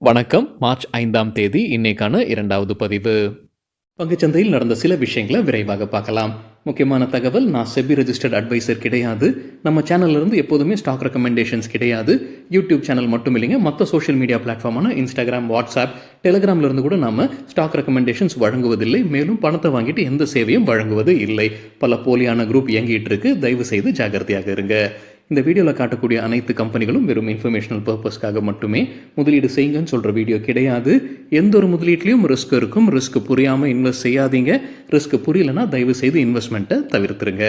வணக்கம். மார்ச் 5ஆம் தேதி இன்னைக்கான 2வது பதிவு. பங்குச்சந்தையில் நடந்த சில விஷயங்களை விரைவாக பார்க்கலாம். முக்கியமான தகவல், நான் செபி ரெஜிஸ்டர்ட் அட்வைசர் கிடையாது. நம்ம சேனல்ல இருந்து எப்போதுமே ஸ்டாக் ரெக்கமெண்டேஷன்ஸ் கிடையாது. யூடியூப் சேனல் மட்டும் இல்லைங்க, மற்ற சோஷியல் மீடியா பிளாட்ஃபார்மான இன்ஸ்டாகிராம், வாட்ஸ்அப், டெலிகிராம்ல இருந்து கூட நாம ஸ்டாக் ரெக்கமெண்டேஷன்ஸ் வழங்குவதில்லை. மேலும் பணத்தை வாங்கிட்டு எந்த சேவையும் வழங்குவது இல்லை. பல போலியான குரூப் இயங்கிட்டு இருக்கு. தயவு செய்து ஜாகிரதையாக இருங்க. இந்த வீடியோவில் காட்டக்கூடிய அனைத்து கம்பெனிகளும் வெறும் இன்ஃபர்மேஷனல் பர்பஸ்க்காக மட்டுமே முதலீடு செய்யுங்கன்னு சொல்கிற வீடியோ கிடையாது. எந்த ஒரு முதலீட்லையும் ரிஸ்க் இருக்கும். ரிஸ்க் புரியாமல் இன்வெஸ்ட் செய்யாதீங்க. ரிஸ்க் புரியலன்னா தயவு செய்து இன்வெஸ்ட்மெண்ட்டை தவிர்த்துருங்க.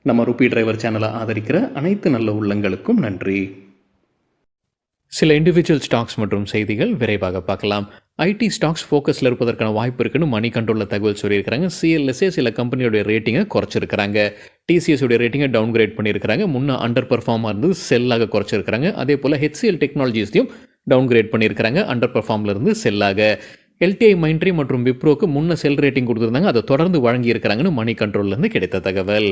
நம்ம ருபி டிரைவர் சேனலை ஆதரிக்கிற அனைத்து நல்ல உள்ளங்களுக்கும் நன்றி. சில இண்டிவிஜுவல் ஸ்டாக்ஸ் மற்றும் செய்திகள் விரைவாக பார்க்கலாம். ஐடி ஸ்டாக்ஸ் ஃபோக்கஸில் இருப்பதற்கான வாய்ப்பு இருக்குன்னு மணி கண்ட்ரோலில் தகவல் சொல்லியிருக்கிறாங்க. சிஎல்எஸ்ஏ சில கம்பெனியோடைய ரேட்டிங்கை குறைச்சிருக்கிறாங்க. டிசிஎஸ் உடைய ரேட்டிங்கை டவுன் கிரேட் பண்ணியிருக்கிறாங்க. முன்னே அண்டர் பர்ஃபார்மாக இருந்தது செல்லாக குறைச்சிருக்கிறாங்க. அதே போல் ஹெச்சிஎல் டெக்னாலஜிஸையும் டவுன் கிரேட் பண்ணியிருக்கிறாங்க. அண்டர் பர்ஃபார்மில் இருந்து செல்லாக. எல்டிஐ மைண்ட்ரி மற்றும் விப்ரோக்கு முன்ன செல் ரேட்டிங் கொடுத்துருந்தாங்க. அதை தொடர்ந்து வழங்கியிருக்கிறாங்கன்னு மணி கண்ட்ரோல்லேருந்து கிடைத்த தகவல்.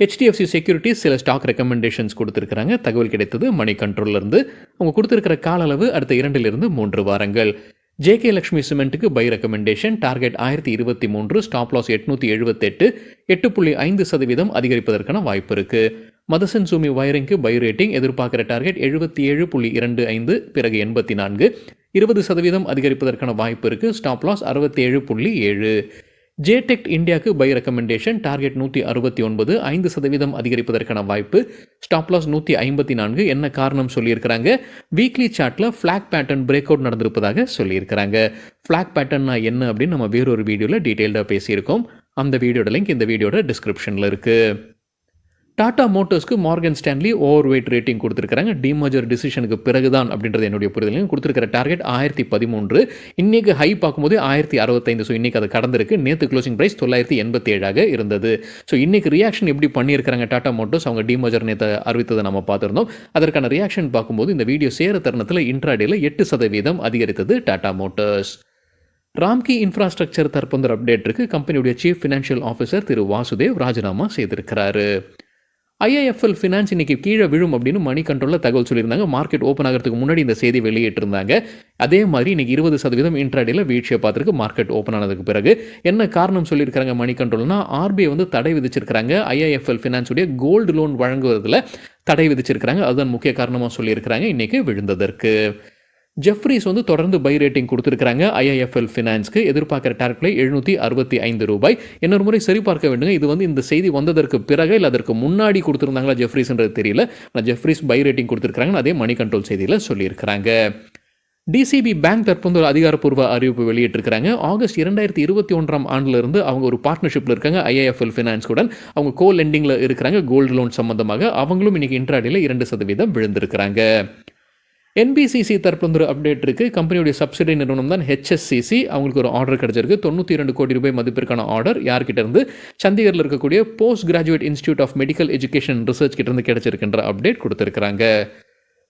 HDFC செக்யூரிட்டிஸ் சில ஸ்டாக் ரெக்கமெண்டேஷன்ஸ் கொடுத்துருக்காங்க. தகவல் கிடைத்தது மணி கண்ட்ரோல்லேருந்து. அவங்க கொடுத்துருக்கிற கால அளவு அடுத்த 2 to 3 வாரங்கள். ஜேகே லக்ஷ்மி சிமெண்ட்டுக்கு buy recommendation. Target 1023, stop loss 878, 8.5% அதிகரிப்பதற்கான வாய்ப்பு இருக்கு. மதசன் சூமி வயரிங்க்கு பை ரேட்டிங். எதிர்பார்க்கிற டார்கெட் 77.25, பிறகு 84, 20% அதிகரிப்பதற்கான வாய்ப்பு இருக்கு. Stop loss 67.7. ஜேடெக் இந்தியாவுக்கு பை ரெக்கமெண்டேஷன். டார்கெட் 169, 5% அதிகரிப்பதற்கான வாய்ப்பு. Stop loss 154. என்ன காரணம் சொல்லியிருக்கிறாங்க? வீக்லி சார்ட்டில் ஃப்ளாக் பேட்டர்ன் பிரேக் அவுட் நடந்திருப்பதாக சொல்லியிருக்கிறாங்க. ஃப்ளாக் பேட்டர்னா என்ன அப்படின்னு நம்ம வேறொரு வீடியோவில் டீட்டெயில்டாக பேசியிருக்கோம். அந்த வீடியோட லிங்க் இந்த வீடியோட டிஸ்கிரிப்ஷனில் இருக்குது. டாடா மோட்டர்ஸ்க்கு Morgan Stanley overweight rating கொடுத்துருக்காங்க. டிமர்ஜர் டிசிஷனுக்கு பிறகுதான் அப்படின்றது என்னுடைய புரிதல். கொடுத்துருக்கிற டார்கெட் 1013. இன்னைக்கு ஹை பார்க்கும்போது 1065. ஸோ இன்னைக்கு அது கடந்திருக்கு. நேற்று க்ளோசிங் பிரைஸ் 987 இருந்தது. ஸோ இன்னைக்கு ரியாக்ஷன் எப்படி பண்ணியிருக்காங்க டாடா மோட்டர்ஸ்? அவங்க டிமர்ஜர் நேற்று அறிவித்ததை நம்ம பார்த்துருந்தோம். அதற்கான ரியாக்ஷன் பார்க்கும்போது இந்த வீடியோ சேர தருணத்தில் இன்ட்ராடேல 8% அதிகரித்தது டாடா மோட்டர்ஸ். ராம்கி இன்ஃப்ராஸ்ட்ரக்சர் தற்போது அப்டேட் இருக்கு. கம்பெனியுடைய சீஃப் ஃபினான்ஷியல் ஆஃபீஸர் திரு வாசுதேவ் ராஜினாமா செய்திருக்கிறாரு. IIFL ஃபினான்ஸ் இன்னைக்கு கீழே விழும் அப்படின்னு மணி கண்ட்ரோலில் தகவல் சொல்லியிருந்தாங்க. மார்க்கெட் ஓப்பன் ஆகிறதுக்கு முன்னாடி இந்த செய்தி வெளியிட்டிருந்தாங்க. அதே மாதிரி இன்னைக்கு 20% இன்ட்ராடேல வீழ்ச்சியை பார்த்துருக்கு மார்க்கெட் ஓப்பன் ஆனதுக்கு பிறகு. என்ன காரணம் சொல்லியிருக்காங்க மணி கண்ட்ரோல்னா, RBI தடை விதிச்சிருக்கிறாங்க. IIFL ஃபினான்ஸ் உடைய கோல்டு லோன் வழங்குவதில் தடை விதிச்சிருக்கிறாங்க. அதுதான் முக்கிய காரணமாக சொல்லியிருக்கிறாங்க இன்னைக்கு விழுந்ததற்கு. ஜெஃப்ரீஸ் தொடர்ந்து பை ரேட்டிங் கொடுத்துருக்காங்க IIFL ஃபினான்ஸ்க்கு. எதிர்பார்க்குற டார்கெட் 765 ரூபாய். இன்னொரு முறை சரி பார்க்க வேண்டுங்க. இது இந்த செய்தி வந்ததற்கு பிறகு இல்லை அதற்கு முன்னாடி கொடுத்துருந்தாங்களா ஜெஃப்ரீஸ்ன்றது தெரியல. ஆனால் ஜெஃப்ரீஸ் பை ரேட்டிங் கொடுத்துருக்காங்க. அதே மணி கண்ட்ரோல் செய்தியில் சொல்லியிருக்கிறாங்க. DCB பேங்க் தற்போது ஒரு அதிகாரப்பூர்வ அறிவிப்பு வெளியிட்டிருக்கிறாங்க. ஆகஸ்ட் 2021 ஆண்டிலிருந்து அவங்க ஒரு பார்ட்னர்ஷிப்பில் இருக்காங்க IIFL ஃபினான்ஸ் கூட. அவங்க கோ லெண்டிங்கில் இருக்கிறாங்க கோல்டு லோன் சம்பந்தமாக. அவங்களும் இன்னைக்கு இன்ட்ராடேல 2% விழுந்திருக்கிறாங்க. NBCC தரப்புல ஒரு அப்டேட் இருக்குது. கம்பெனியுடைய சப்சிடரி நிறுவனம் தான் HSCC. அவங்களுக்கு ஒரு ஆர்டர் கிடச்சிருக்கு. 92 கோடி ரூபாய் மதிப்பிற்கான ஆர்டர். யார்கிட்ட இருந்து? சண்டிகரில் இருக்கக்கூடிய post graduate institute of medical education research கிட்ட இருந்து கிடைச்சிருக்கின்ற அப்டேட் கொடுத்துருக்காங்க.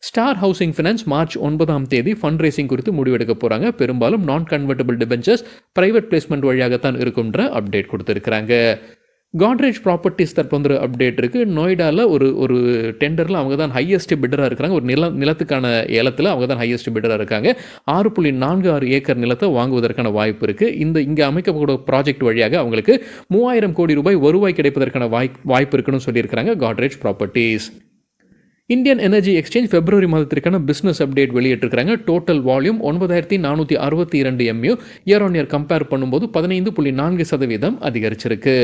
ஸ்டார் ஹவுசிங் ஃபினான்ஸ் மார்ச் 9ஆம் தேதி ஃபண்ட் ரைசிங் குறித்து முடிவெடுக்க போகிறாங்க. பெரும்பாலும் நான் கன்வெர்ட்டபிள் டிபென்ச்சர்ஸ் பிரைவேட் பிளேஸ்மெண்ட் வழியாகத்தான் இருக்குன்ற அப்டேட் கொடுத்துருக்காங்க. காட்ரேஜ் ப்ராப்பர்ட்டிஸ் தற்போது அப்டேட் இருக்குது. நோய்டாவில் ஒரு டெண்டரில் அவங்க தான் ஹையஸ்ட் பிட்டராக இருக்கிறாங்க. ஒரு நிலத்துக்கான ஏலத்தில் அவங்க தான் ஹையஸ்ட் பிட்டராக இருக்காங்க. 6.46 ஏக்கர் நிலத்தை வாங்குவதற்கான வாய்ப்பு இருக்குது. இங்கே அமைக்கப்பட்ட ப்ராஜெக்ட் வழியாக அவங்களுக்கு 3000 கோடி ரூபாய் வருவாய் கிடைப்பதற்கான வாய்ப்பு இருக்குன்னு சொல்லியிருக்கிறாங்க Godrej properties. Indian energy exchange பிப்ரவரி மாதத்திற்கான பிஸ்னஸ் அப்டேட் வெளியிட்டிருக்கிறாங்க. Total volume 9462 MU. Year on year compare பண்ணும்போது 15.4% அதிகரிச்சிருக்கு.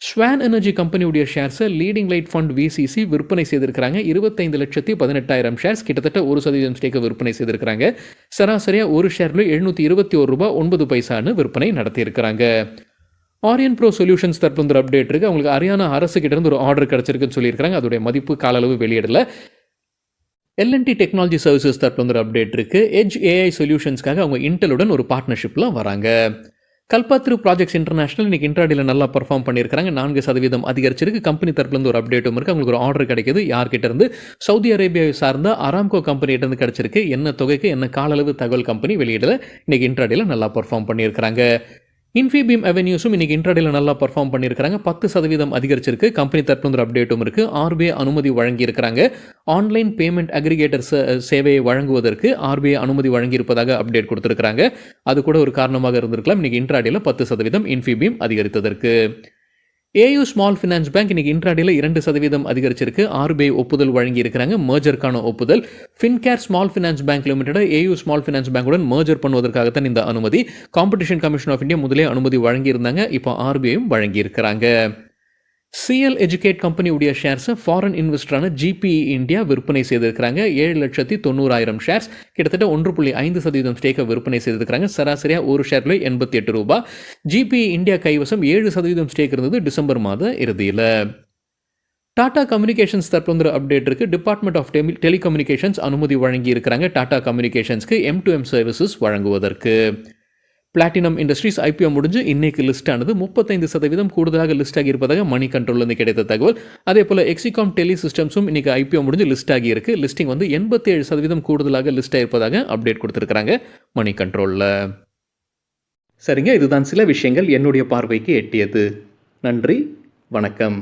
ஸ்வான் எனர்ஜி கம்பெனியுடைய ஷேர்ஸை லீடிங் லைட் ஃபண்ட் VCC விற்பனை செய்திருக்கிறாங்க. 25,18,000 ஷேர்ஸ், கிட்டத்தட்ட 1% ஸ்டேக்கை விற்பனை செய்திருக்கிறாங்க. சராசரியாக ஒரு ஷேரில் 721 ரூபாய் 9 பைசான்னு விற்பனை நடத்தியிருக்கிறாங்க. ஆரியன் ப்ரோ சொல்யூஷன்ஸ் தற்போது அப்டேட் இருக்குது. அவங்களுக்கு ஹரியானா அரசு கிட்ட இருந்து ஒரு ஆர்டர் கிடச்சிருக்குன்னு சொல்லியிருக்கிறாங்க. அதோடைய மதிப்பு கால அளவு வெளியிடல. L&T டெக்னாலஜி சர்வீசஸ் தற்போது அப்டேட் இருக்குது. எட்ஜ் AI சொல்யூஷன்ஸ்க்காக அவங்க இன்டெலுடன் ஒரு பார்ட்னர்ஷிப்பில் வராங்க. கல்பாத்ரு ப்ராஜெக்ட்ஸ் இன்டர்நேஷனல் இன்னைக்கு இன்ட்ராடேல நல்லா பர்ஃபார்ம் பண்ணியிருக்காங்க. 4% அதிகரிச்சிருக்கு. கம்பெனி தரப்புலேருந்து ஒரு அப்டேட்டும் இருக்குது. அவங்களுக்கு ஒரு ஆர்டர் கிடைக்கிது. யார்கிட்ட இருந்து? சவுதி அரேபியாவை சார்ந்த அராம்கோ கம்பெனிகிட்ட இருந்து கிடச்சிருக்கு. என்ன தொகைக்கு, என்ன கால அளவு தகவல் கம்பெனி வெளியிடல. இன்னைக்கு இன்ட்ராடேல நல்லா பர்ஃபார்ம் பண்ணியிருக்கிறாங்க. இன்ஃபிபீம் அவென்யூஸும் இன்னைக்கு இன்ட்ராடேல நல்லா பர்ஃபார்ம் பண்ணியிருக்காங்க. 10% அதிகரிச்சிருக்கு. கம்பெனி தரப்புல ஒரு அப்டேட்டும் இருக்கு. ஆர்பிஐ அனுமதி வழங்கியிருக்கிறாங்க. ஆன்லைன் பேமெண்ட் அக்ரிகேட்டர் சேவையை வழங்குவதற்கு ஆர்பிஐ அனுமதி வழங்கியிருப்பதாக அப்டேட் கொடுத்திருக்கிறாங்க. அது கூட ஒரு காரணமாக இருந்திருக்கலாம். இன்னைக்கு இன்ட்ராடேல 10% இன்ஃபிபீம் அதிகரித்ததற்கு. ஏயு ஸ்மால் ஃபினான்ஸ் பேங்க் இன்னைக்கு இன்ட்ராடேல 2% அதிகரிச்சிருக்கு. ஆர்பிஐ ஒப்புதல் வழங்கியிருக்கிறாங்க. மர்ஜருக்கான ஒப்புதல். Fincare small finance bank limited AU small finance பேங்குடன் மர்ஜர் பண்ணுவதற்காகத்தான் இந்த அனுமதி. காம்படிஷன் கமிஷன் ஆஃப் இந்தியா முதலே அனுமதி வழங்கியிருந்தாங்க. இப்போ ஆர்பிஐயும் வழங்கியிருக்கிறாங்க. சிஎல் எஜுகேட் கம்பெனியுடைய ஷேர்ஸை ஃபாரின் இன்வெஸ்டரான ஜிபிஇ இந்தியா விற்பனை செய்திருக்கிறாங்க. 7,90,000 ஷேர்ஸ், கிட்டத்தட்ட 1.5% ஸ்டேக்கை விற்பனை செய்திருக்கிறாங்க. சராசரியாக ஒரு ஷேர்ல 88 ரூபாய். ஜிபிஇ இந்தியா கைவசம் 7% ஸ்டேக் இருந்தது டிசம்பர் மாத இறுதியில். டாடா கம்யூனிகேஷன்ஸ் தரப்பு ஒரு அப்டேட் இருக்கு. டிபார்ட்மெண்ட் ஆஃப் டெலிகம்யூனிகேஷன்ஸ் அனுமதி வழங்கி இருக்கிறாங்க டாடா கம்யூனிகேஷன்ஸ்க்கு M2M சர்வீசஸ் வழங்குவதற்கு. பிளாட்டினம் இண்டஸ்ட்ரீஸ் ஐபிஓ முடிஞ்சு இன்னைக்கு லிஸ்ட் ஆனது. 35% கூடுதலாக லிஸ்ட் ஆகி இருப்பதாக மணி கண்ட்ரோல்லேருந்து கிடைத்த தகவல். அதே போல் எக்ஸிகாம் டெலி சிஸ்டம்ஸும் இன்னைக்கு ஐபிஓ முடிஞ்சு லிஸ்ட் ஆகி இருக்கு. லிஸ்டிங் வந்து 87% கூடுதலாக லிஸ்ட் ஆகிருப்பதாக அப்டேட் கொடுத்துருக்காங்க மணி கண்ட்ரோலில். சரிங்க, இதுதான் சில விஷயங்கள் என்னுடைய பார்வைக்கு எட்டியது. நன்றி, வணக்கம்.